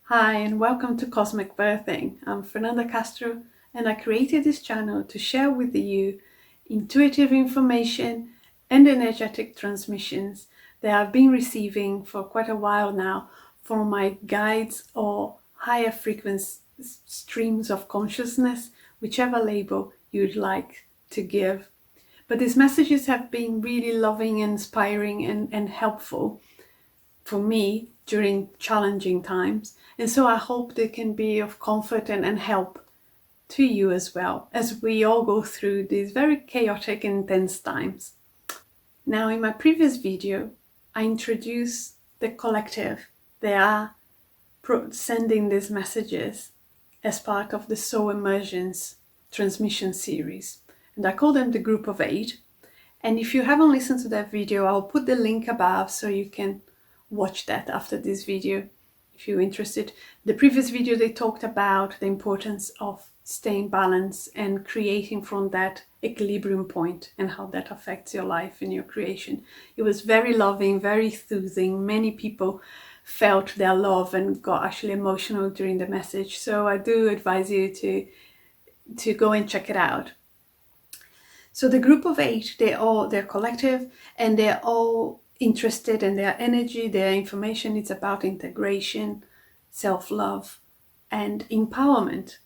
Hi and welcome to Cosmic Birthing. I'm Fernanda Castro and I created this channel to share with you intuitive information and energetic transmissions that I've been receiving for quite a while now from my guides or higher frequency streams of consciousness, whichever label you'd like to give. But these messages have been really loving, inspiring and helpful for me during challenging times. And so I hope they can be of comfort and help to you as well, as we all go through these very chaotic, intense times. Now, in my previous video, I introduced the collective. They are sending these messages as part of the Soul Emergence transmission series. And I call them the Group of 8. And if you haven't listened to that video, I'll put the link above so you can watch that after this video if you're interested. The previous video, they talked about the importance of staying balanced and creating from that equilibrium point and how that affects your life and your creation. It was very loving, very soothing. Many people felt their love and got actually emotional during the message. So I do advise you to go and check it out. So the Group of 8, they're collective and they're all interested in their energy, their information. It's about integration, self-love and empowerment,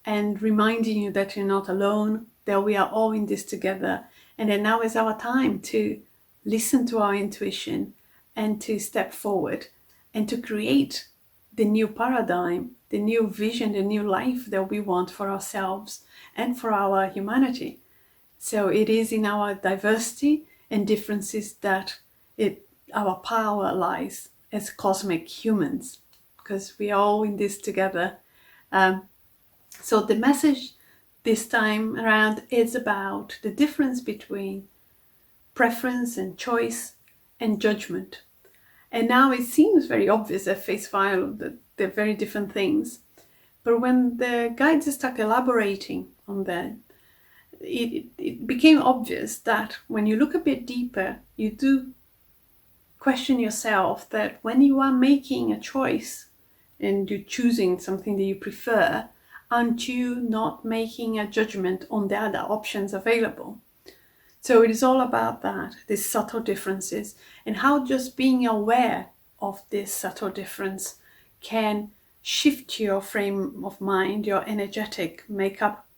and reminding you that you're not alone, that we are all in this together, and that now is our time to listen to our intuition and to step forward and to create the new paradigm, the new vision, the new life that we want for ourselves and for our humanity. So it is in our diversity and differences that our power lies as cosmic humans, because we are all in this together. So the message this time around is about the difference between preference and choice and judgment. And now it seems very obvious at face value that they're very different things. But when the guides start elaborating on that, it became obvious that when you look a bit deeper, you do question yourself that when you are making a choice and you're choosing something that you prefer, aren't you not making a judgment on the other options available? So it is all about that, these subtle differences, and how just being aware of this subtle difference can shift your frame of mind, your energetic makeup,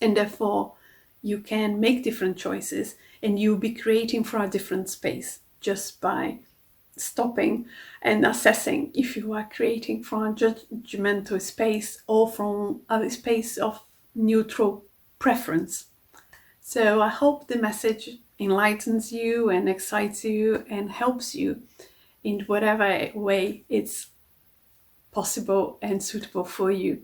and therefore you can make different choices and you'll be creating from a different space just by stopping and assessing if you are creating from a judgmental space or from a space of neutral preference. So I hope the message enlightens you and excites you and helps you in whatever way it's possible and suitable for you.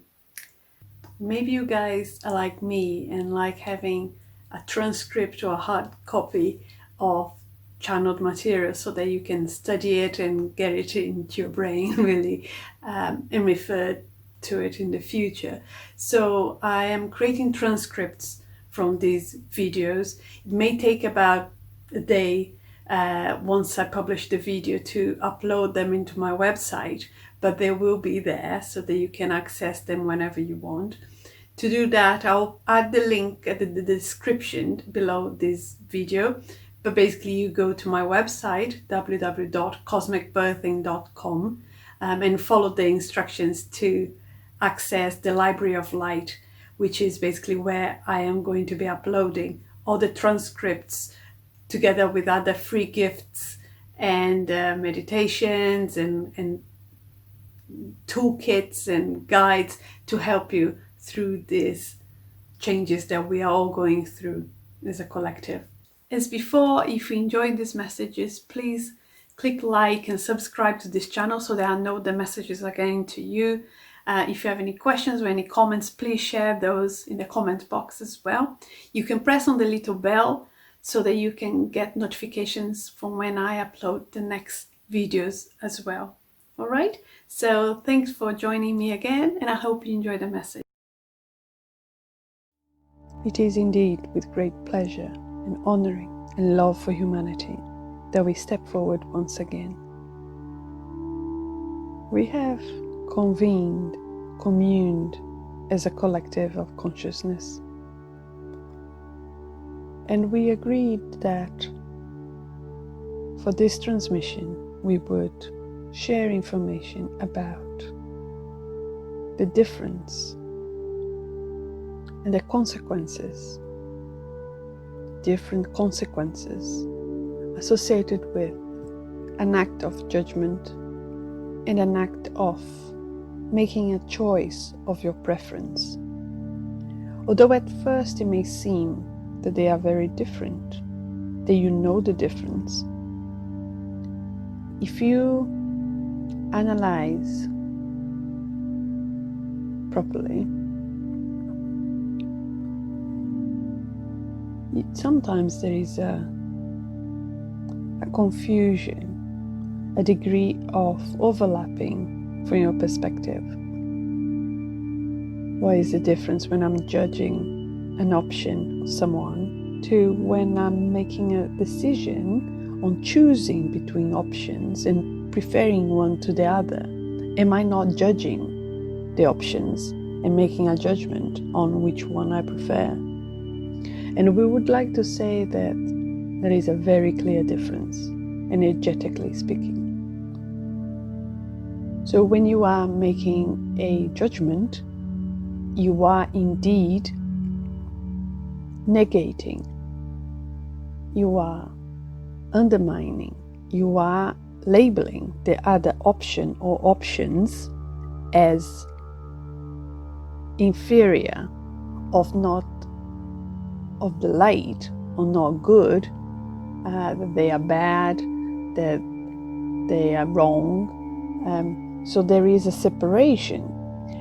Maybe you guys are like me and like having a transcript or a hard copy of channeled material so that you can study it and get it into your brain really, and refer to it in the future. So I am creating transcripts from these videos. It may take about a day once I publish the video to upload them into my website, but they will be there so that you can access them whenever you want. To do that, I'll add the link at the description below this video, but basically you go to my website www.cosmicbirthing.com and follow the instructions to access the Library of Light, which is basically where I am going to be uploading all the transcripts together with other free gifts and meditations and toolkits and guides to help you through these changes that we are all going through as a collective. As before, if you enjoyed these messages, please click like and subscribe to this channel so that I know the messages are getting to you. If you have any questions or any comments, please share those in the comment box as well. You can press on the little bell so that you can get notifications from when I upload the next videos as well. All right, so thanks for joining me again, and I hope you enjoy the message. It is indeed with great pleasure and honoring and love for humanity that we step forward once again. We have convened, communed as a collective of consciousness. And we agreed that for this transmission, we would share information about the difference and the consequences, different consequences associated with an act of judgment and an act of making a choice of your preference. Although at first it may seem that they are very different, that you know the difference, if you analyze properly, sometimes there is a confusion, a degree of overlapping from your perspective. What is the difference when I'm judging an option of someone to when I'm making a decision on choosing between options and preferring one to the other? Am I not judging the options and making a judgment on which one I prefer? And we would like to say that there is a very clear difference, energetically speaking. So when you are making a judgment, you are indeed negating, you are undermining, you are labeling the other option or options as inferior, of the light, or not good, that they are bad, that they are wrong. So there is a separation.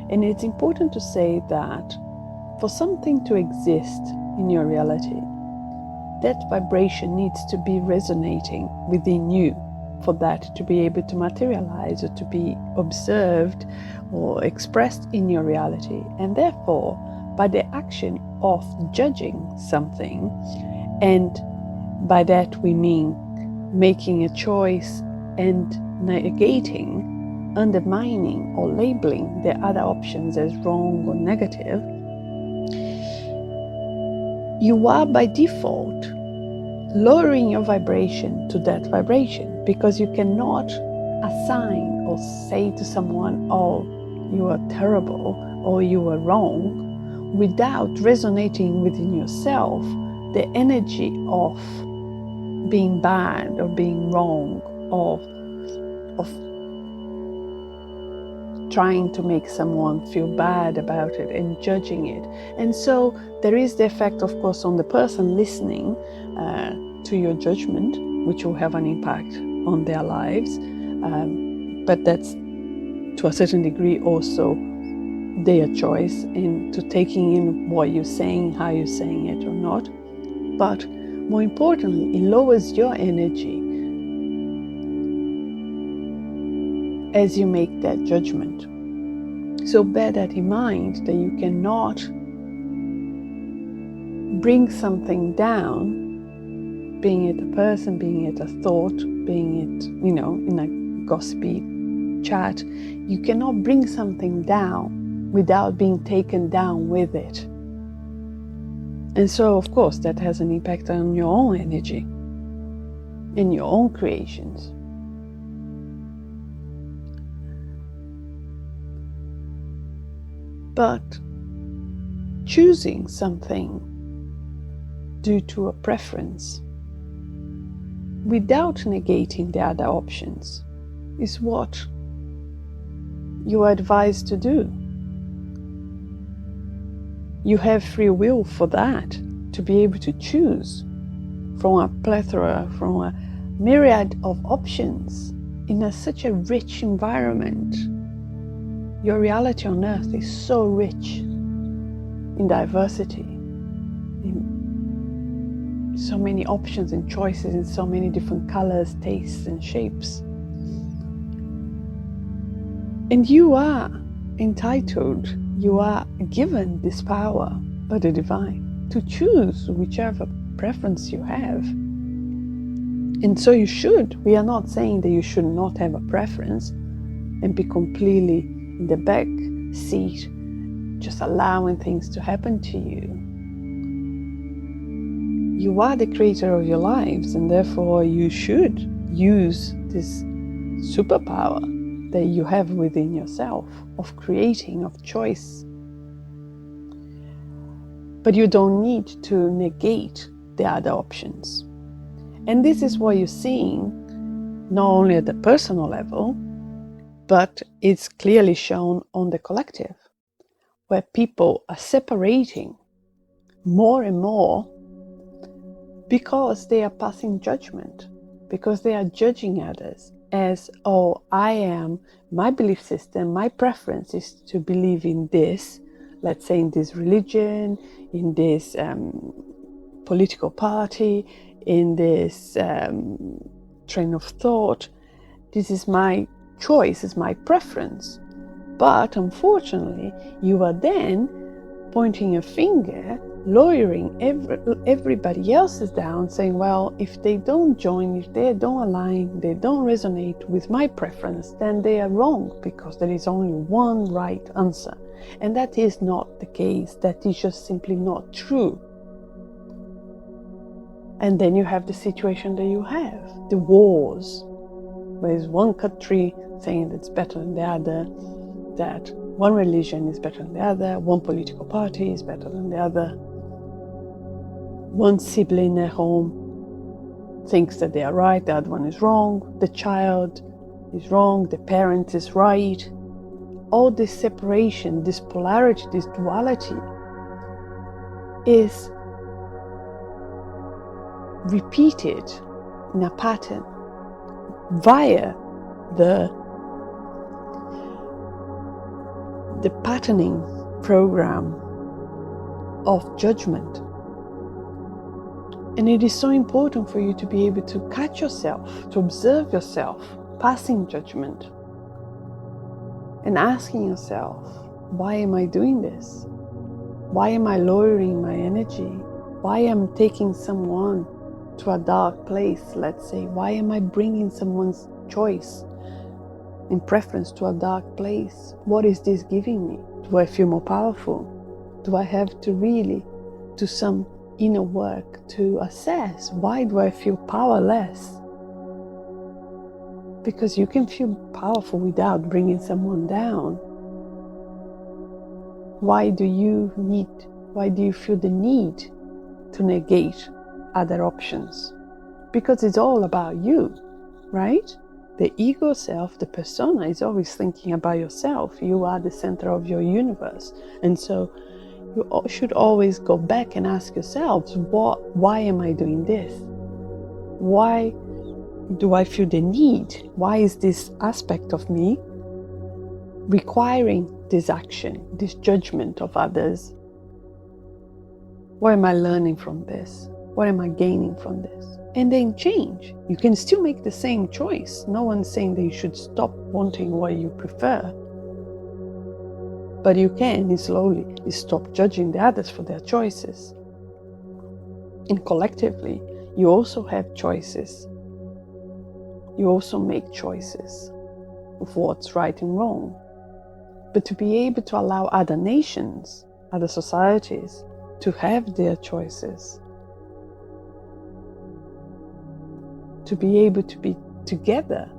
And it's important to say that for something to exist in your reality, that vibration needs to be resonating within you for that to be able to materialize or to be observed or expressed in your reality. And therefore, by the action of judging something, and by that we mean making a choice and negating, undermining or labeling the other options as wrong or negative, you are by default lowering your vibration to that vibration, because you cannot assign or say to someone, oh, you are terrible or you are wrong, without resonating within yourself the energy of being bad or being wrong, of trying to make someone feel bad about it and judging it. And so there is the effect, of course, on the person listening to your judgment, which will have an impact on their lives. But that's, to a certain degree, also their choice into taking in what you're saying, how you're saying it or not. But more importantly, it lowers your energy as you make that judgment. So bear that in mind, that you cannot bring something down, being it a person, being it a thought, being it, in a gossipy chat, you cannot bring something down without being taken down with it. And so, of course, that has an impact on your own energy and your own creations. But choosing something due to a preference without negating the other options is what you are advised to do. You have free will for that, to be able to choose from a plethora, from a myriad of options in such a rich environment. Your reality on earth is so rich in diversity, in so many options and choices, in so many different colors, tastes, and shapes. And you are entitled, you are given this power by the divine to choose whichever preference you have. And so you should. We are not saying that you should not have a preference and be completely in the back seat, just allowing things to happen to you. You are the creator of your lives, and therefore you should use this superpower that you have within yourself of creating, of choice. But you don't need to negate the other options. And this is what you're seeing, not only at the personal level, but it's clearly shown on the collective, where people are separating more and more because they are passing judgment, because they are judging others as, oh, my belief system, my preference is to believe in this, let's say in this religion, in this political party, in this train of thought. This is my choice, is my preference. But unfortunately, you are then pointing a finger, lowering everybody else's down, saying, well, if they don't join, if they don't align, they don't resonate with my preference, then they are wrong, because there is only one right answer. And that is not the case. That is just simply not true. And then you have the situation that you have, the wars, where there's one country saying that's better than the other, that one religion is better than the other, one political party is better than the other. One sibling at home thinks that they are right, the other one is wrong, the child is wrong, the parent is right. All this separation, this polarity, this duality is repeated in a pattern via the patterning program of judgment. And it is so important for you to be able to catch yourself, to observe yourself passing judgment and asking yourself, why am I doing this? Why am I lowering my energy? Why am I taking someone to a dark place, let's say? Why am I bringing someone's choice in preference to a dark place? What is this giving me? Do I feel more powerful? Do I have to really do some inner work to assess, why do I feel powerless? Because you can feel powerful without bringing someone down. Why do you feel the need to negate other options? Because it's all about you, right? The ego self, the persona, is always thinking about yourself. You are the center of your universe. And so you should always go back and ask yourselves, why am I doing this? Why do I feel the need? Why is this aspect of me requiring this action, this judgment of others? What am I learning from this? What am I gaining from this? And then change. You can still make the same choice. No one's saying that you should stop wanting what you prefer. But you can slowly stop judging the others for their choices. And collectively, you also have choices. You also make choices of what's right and wrong. But to be able to allow other nations, other societies, to have their choices, to be able to be together,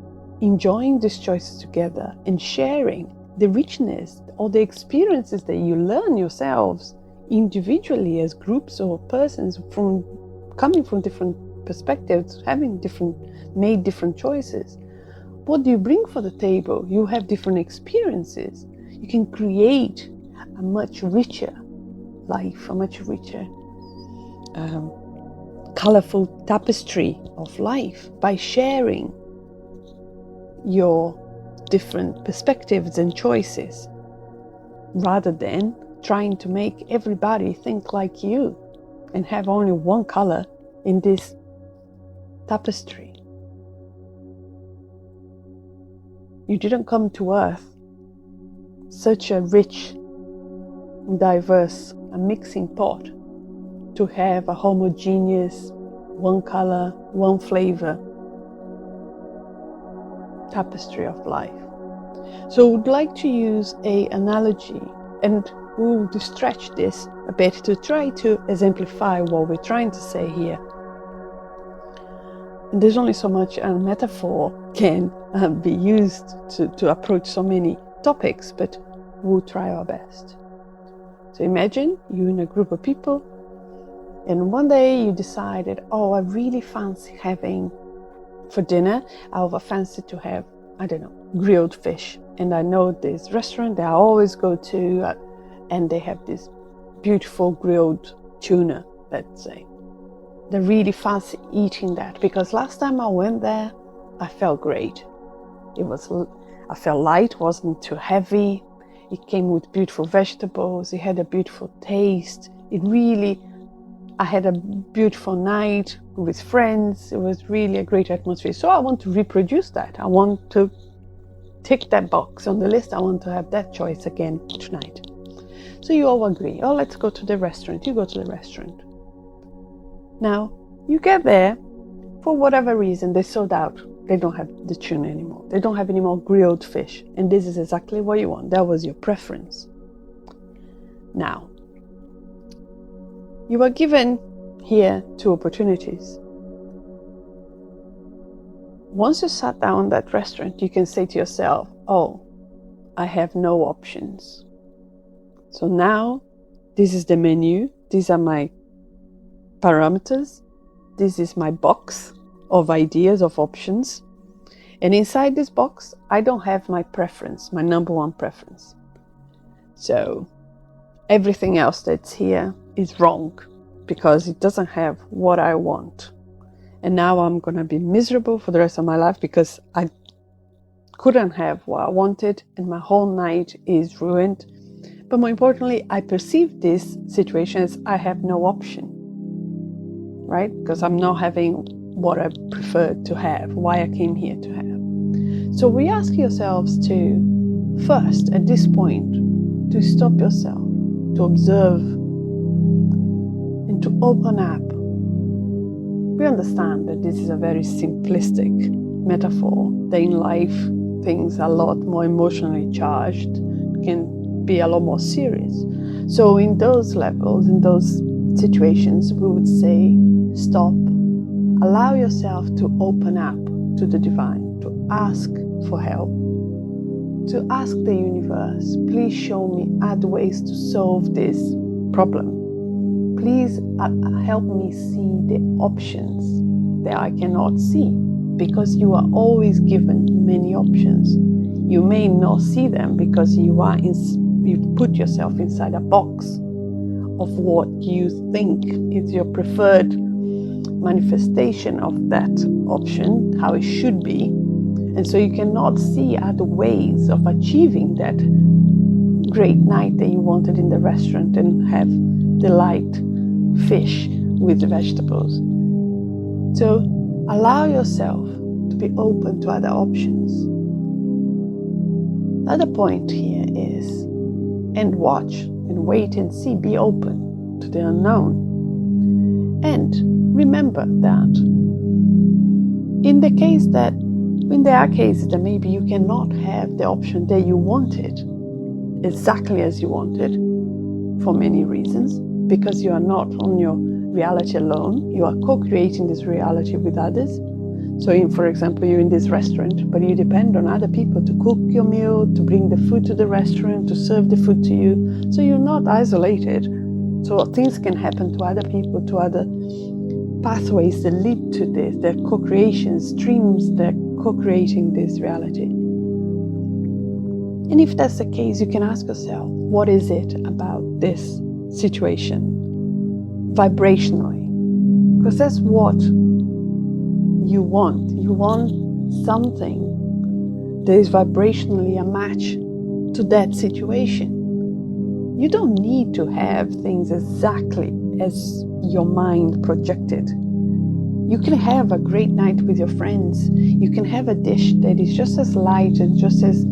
enjoying these choices together and sharing the richness or the experiences that you learn yourselves individually as groups or persons coming from different perspectives, made different choices. What do you bring for the table? You have different experiences. You can create a much richer life, a much richer colorful tapestry of life by sharing your different perspectives and choices, rather than trying to make everybody think like you and have only one color in this tapestry. You didn't come to Earth such a rich, diverse, a mixing pot to have a homogeneous, one color, one flavor tapestry of life. So I would like to use an analogy, and we will stretch this a bit to try to exemplify what we're trying to say here. And there's only so much a metaphor can be used to approach so many topics, but we'll try our best. So imagine you're in a group of people, and one day you decided, oh, I really fancy having for dinner, I fancy to have, I don't know, grilled fish. And I know this restaurant that I always go to, and they have this beautiful grilled tuna, let's say. They really fancy eating that because last time I went there, I felt great. I felt light, wasn't too heavy. It came with beautiful vegetables. It had a beautiful taste. I had a beautiful night with friends. It was really a great atmosphere. So I want to reproduce that. I want to tick that box on the list. I want to have that choice again tonight. So you all agree, oh, let's go to the restaurant. You go to the restaurant. Now, you get there, for whatever reason, they sold out. They don't have the tuna anymore. They don't have any more grilled fish. And this is exactly what you want. That was your preference. Now, you are given here 2 opportunities. Once you sat down at that restaurant, you can say to yourself, oh, I have no options. So now, this is the menu. These are my parameters. This is my box of ideas, of options. And inside this box, I don't have my preference, my number one preference. So everything else that's here is wrong because it doesn't have what I want. And now I'm going to be miserable for the rest of my life because I couldn't have what I wanted and my whole night is ruined. But more importantly, I perceive this situation as I have no option, right? Because I'm not having what I preferred to have, why I came here to have. So we ask yourselves to, first, at this point, to stop yourself, to observe, and to open up. We understand that this is a very simplistic metaphor, that in life things are a lot more emotionally charged, can be a lot more serious. So in those levels, in those situations, we would say, stop, allow yourself to open up to the divine, to ask for help, to ask the universe, please show me other ways to solve this problem. Please help me see the options that I cannot see, because you are always given many options. You may not see them because you put yourself inside a box of what you think is your preferred manifestation of that option, how it should be. And so you cannot see other ways of achieving that great night that you wanted in the restaurant and have the light fish with the vegetables. So allow yourself to be open to other options. The other point here is, and watch and wait and see, be open to the unknown. And remember that in there are cases that maybe you cannot have the option that you wanted exactly as you wanted for many reasons, because you are not on your reality alone. You are co-creating this reality with others. So for example, you're in this restaurant, but you depend on other people to cook your meal, to bring the food to the restaurant, to serve the food to you. So you're not isolated. So things can happen to other people, to other pathways that lead to this. They're co-creation streams, they're co-creating this reality. And if that's the case, you can ask yourself, what is it about this situation vibrationally? Because that's what you want. You want something that is vibrationally a match to that situation. You don't need to have things exactly as your mind projected. You can have a great night with your friends. You can have a dish that is just as light and just as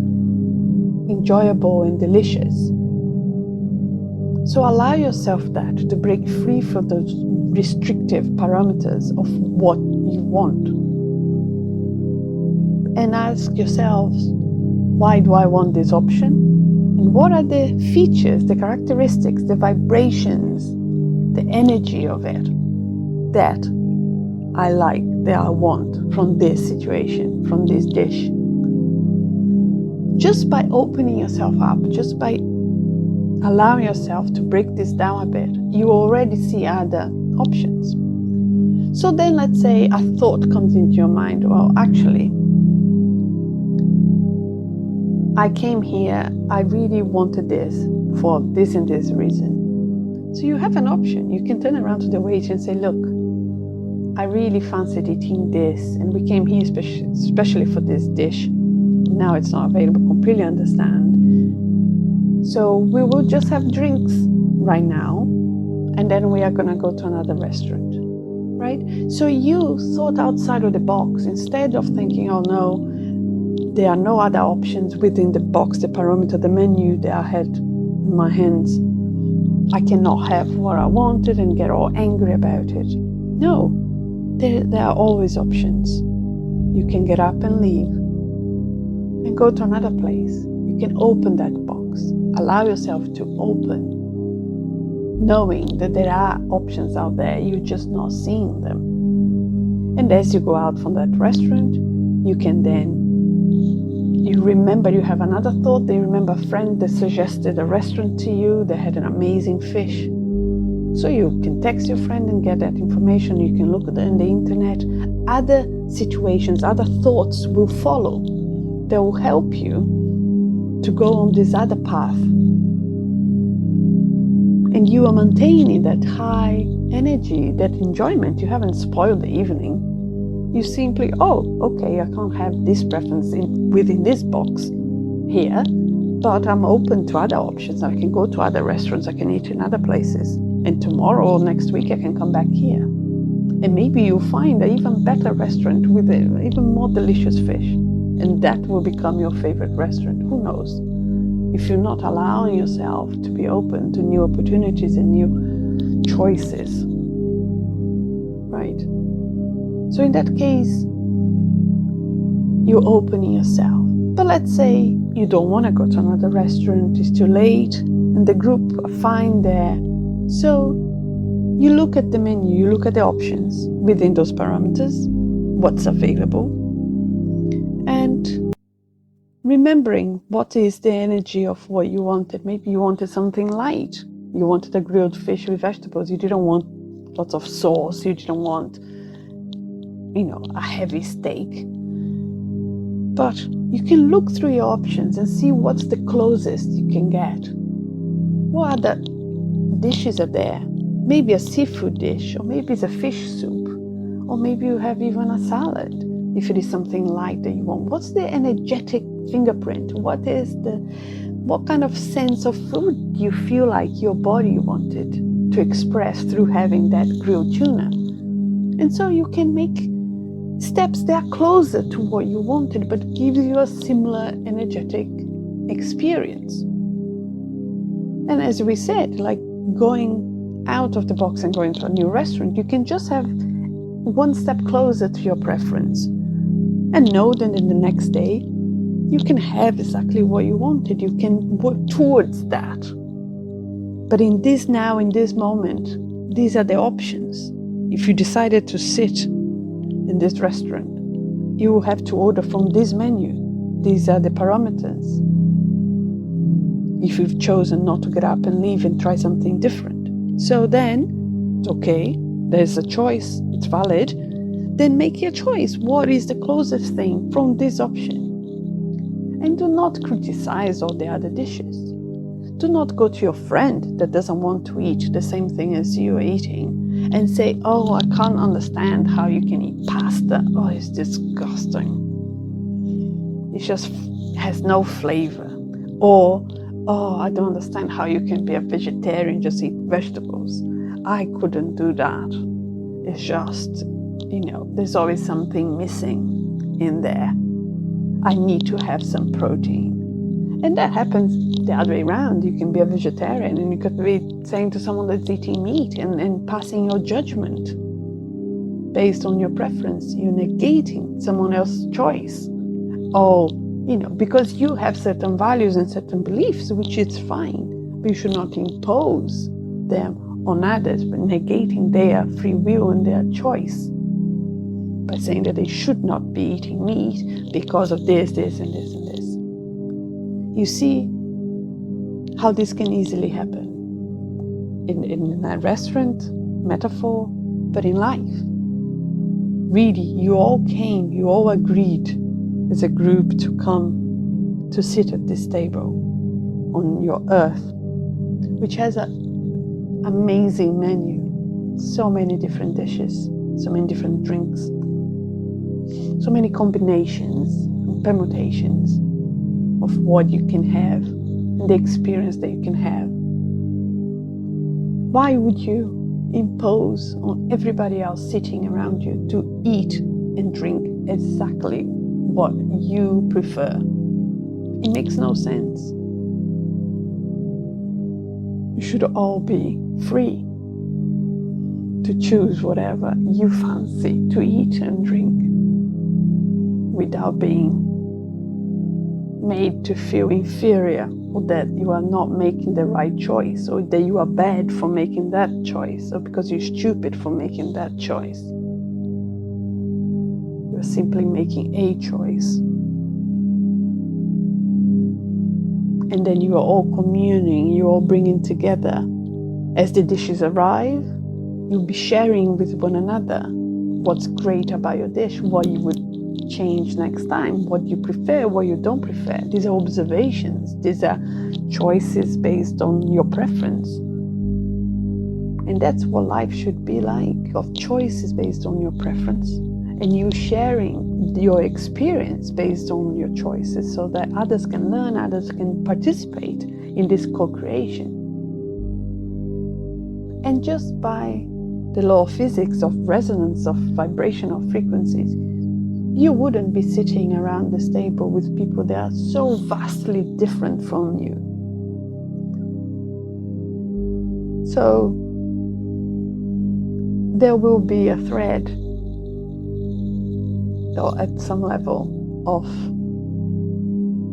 enjoyable and delicious. So allow yourself that, to break free from those restrictive parameters of what you want. And ask yourselves, Why do I want this option? And what are the features, the characteristics, the vibrations, the energy of it that I like, that I want from this situation, from this dish? Just by opening yourself up, just by allowing yourself to break this down a bit, you already see other options. So then let's say a thought comes into your mind, well, actually, I came here, I really wanted this for this and this reason. So you have an option. You can turn around to the waiter and say, look, I really fancied eating this, and we came here especially for this dish. Now it's not available, completely understand. So we will just have drinks right now, and then we are gonna go to another restaurant, right? So you thought outside of the box. Instead of thinking, oh no, there are no other options within the box, the parameter, the menu that I had in my hands. I cannot have what I wanted and get all angry about it. No, there are always options. You can get up and leave and go to another place. You can open that box. Allow yourself to open, knowing that there are options out there, you're just not seeing them. And as you go out from that restaurant, you can then you remember you have another thought. They remember a friend that suggested a restaurant to you that had an amazing fish. So you can text your friend and get that information. You can look at it on the internet. Other situations, other thoughts will follow. They will help you to go on this other path. And you are maintaining that high energy, that enjoyment. You haven't spoiled the evening. You simply, oh, okay, I can't have this preference within this box here, but I'm open to other options. I can go to other restaurants, I can eat in other places. And tomorrow or next week, I can come back here. And maybe you'll find an even better restaurant with an even more delicious fish. And that will become your favorite restaurant. Who knows? If you're not allowing yourself to be open to new opportunities and new choices, right? So in that case, you're opening yourself. But let's say you don't want to go to another restaurant, it's too late, and the group are fine there. So you look at the menu, you look at the options within those parameters, what's available, and remembering what is the energy of what you wanted. Maybe you wanted something light. You wanted a grilled fish with vegetables. You didn't want lots of sauce. You didn't want a heavy steak. But you can look through your options and see what's the closest you can get. What other dishes are there? Maybe a seafood dish, or maybe it's a fish soup, or maybe you have even a salad if it is something light that you want. What's the energetic fingerprint? What kind of sense of food you feel like your body wanted to express through having that grilled tuna? And so you can make steps that are closer to what you wanted, but gives you a similar energetic experience. And as we said, like going out of the box and going to a new restaurant, you can just have one step closer to your preference and know that in the next day you can have exactly what you wanted. You can work towards that. But in this now, in this moment, these are the options. If you decided to sit in this restaurant, you will have to order from this menu. These are the parameters. If you've chosen not to get up and leave and try something different. So then, it's okay, there's a choice, it's valid. Then make your choice. What is the closest thing from this option? And do not criticize all the other dishes. Do not go to your friend that doesn't want to eat the same thing as you are eating and say, oh, I can't understand how you can eat pasta. Oh, it's disgusting. It just has no flavor. Or, oh, I don't understand how you can be a vegetarian, just eat vegetables. I couldn't do that. It's just, there's always something missing in there. I need to have some protein. And that happens the other way around. You can be a vegetarian and you could be saying to someone that's eating meat and passing your judgment based on your preference. You're negating someone else's choice. Oh, because you have certain values and certain beliefs, which is fine, but you should not impose them on others, but negating their free will and their choice by saying that they should not be eating meat because of this, this, and this, and this. You see how this can easily happen in a restaurant metaphor, but in life. Really, you all agreed as a group to come to sit at this table on your earth, which has an amazing menu, so many different dishes, so many different drinks, so many combinations and permutations of what you can have and the experience that you can have. Why would you impose on everybody else sitting around you to eat and drink exactly what you prefer? It makes no sense. You should all be free to choose whatever you fancy to eat and drink without being made to feel inferior, or that you are not making the right choice, or that you are bad for making that choice, or because you're stupid for making that choice. You are simply making a choice. And then you are all communing, you are all bringing together. As the dishes arrive, you'll be sharing with one another what's great about your dish, what you would change next time, what you prefer, what you don't prefer. These are observations, these are choices based on your preference. And that's what life should be like, of choices based on your preference, and you sharing your experience based on your choices so that others can learn, others can participate in this co-creation. And just by the law of physics, of resonance, of vibrational frequencies, you wouldn't be sitting around this table with people that are so vastly different from you. So there will be a thread, or at some level, of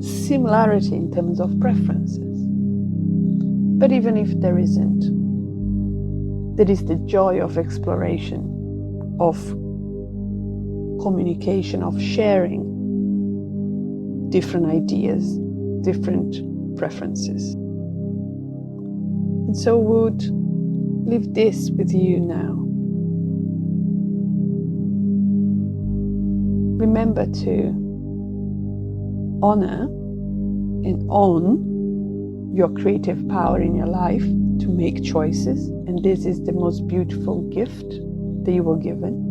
similarity in terms of preferences. But even if there isn't, there is the joy of exploration, of communication, of sharing different ideas, different preferences. And so would leave this with you now. Remember to honor and own your creative power in your life to make choices, and this is the most beautiful gift that you were given.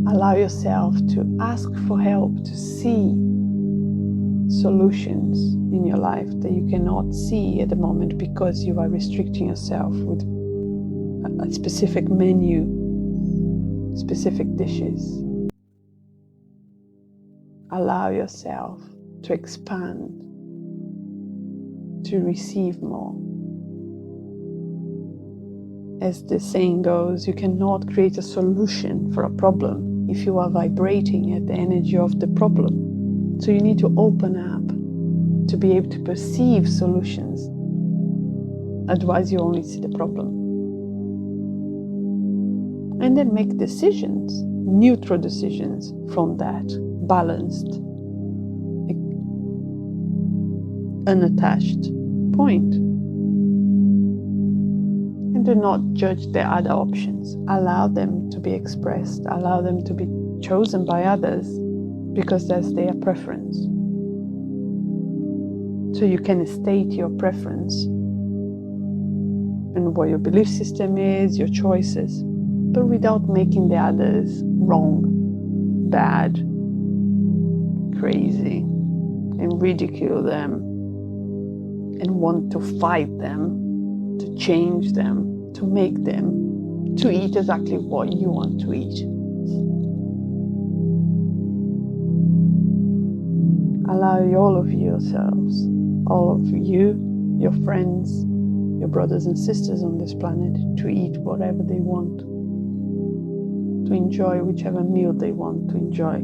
Allow yourself to ask for help, to see solutions in your life that you cannot see at the moment because you are restricting yourself with a specific menu, specific dishes. Allow yourself to expand, to receive more. As the saying goes, you cannot create a solution for a problem if you are vibrating at the energy of the problem. So you need to open up to be able to perceive solutions. Otherwise, you only see the problem. And then make decisions, neutral decisions from that balanced, unattached point. And do not judge the other options. Allow them to be expressed. Allow them to be chosen by others because that's their preference. So you can state your preference and what your belief system is, your choices, but without making the others wrong, bad, crazy, and ridicule them and want to fight them, to change them, to make them, to eat exactly what you want to eat. Allow all of yourselves, all of you, your friends, your brothers and sisters on this planet, to eat whatever they want, to enjoy whichever meal they want to enjoy.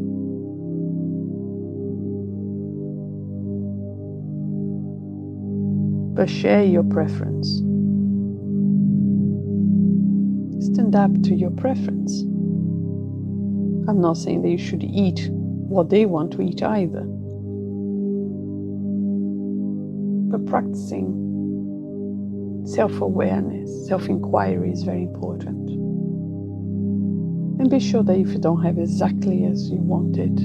but share your preference. Stand up to your preference. I'm not saying that you should eat what they want to eat either, but practicing self-awareness, self-inquiry is very important. And be sure that if you don't have exactly as you wanted,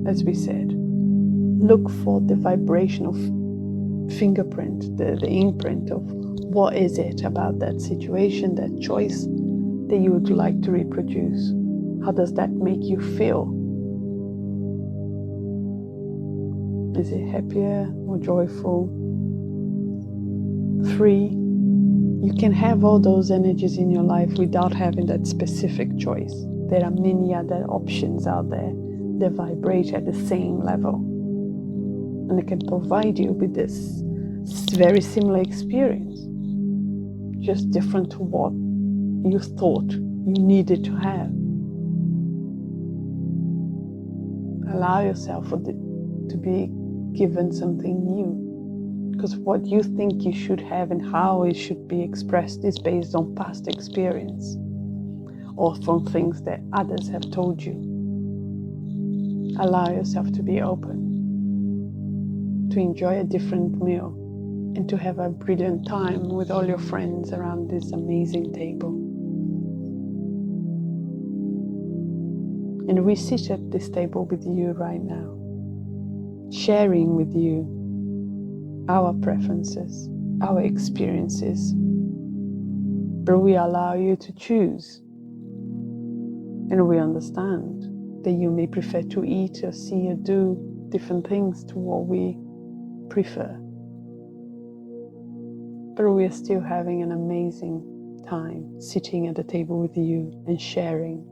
as we said, look for the vibration of fingerprint, the imprint of what is it about that situation, that choice that you would like to reproduce. How does that make you feel? Is it happier, more joyful, free? You can have all those energies in your life without having that specific choice. There are many other options out there that vibrate at the same level, and it can provide you with this very similar experience, just different to what you thought you needed to have. Allow yourself to be given something new, because what you think you should have and how it should be expressed is based on past experience or from things that others have told you. Allow yourself to be open, to enjoy a different meal, and to have a brilliant time with all your friends around this amazing table. And we sit at this table with you right now, sharing with you our preferences, our experiences, but we allow you to choose. And we understand that you may prefer to eat or see or do different things to what we prefer. But we are still having an amazing time sitting at the table with you and sharing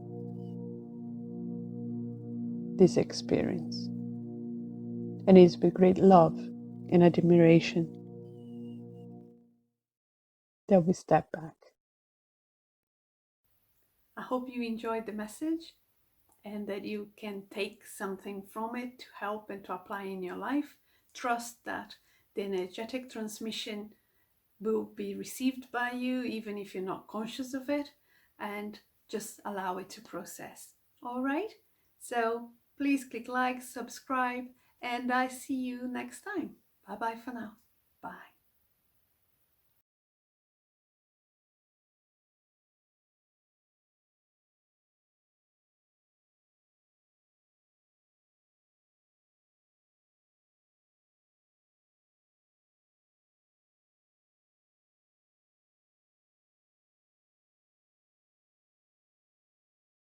this experience. And it's with great love and admiration that we step back. I hope you enjoyed the message and that you can take something from it to help and to apply in your life. Trust that the energetic transmission will be received by you even if you're not conscious of it, and just allow it to process. All right? So please click like, subscribe, and I see you next time. Bye bye for now. Bye.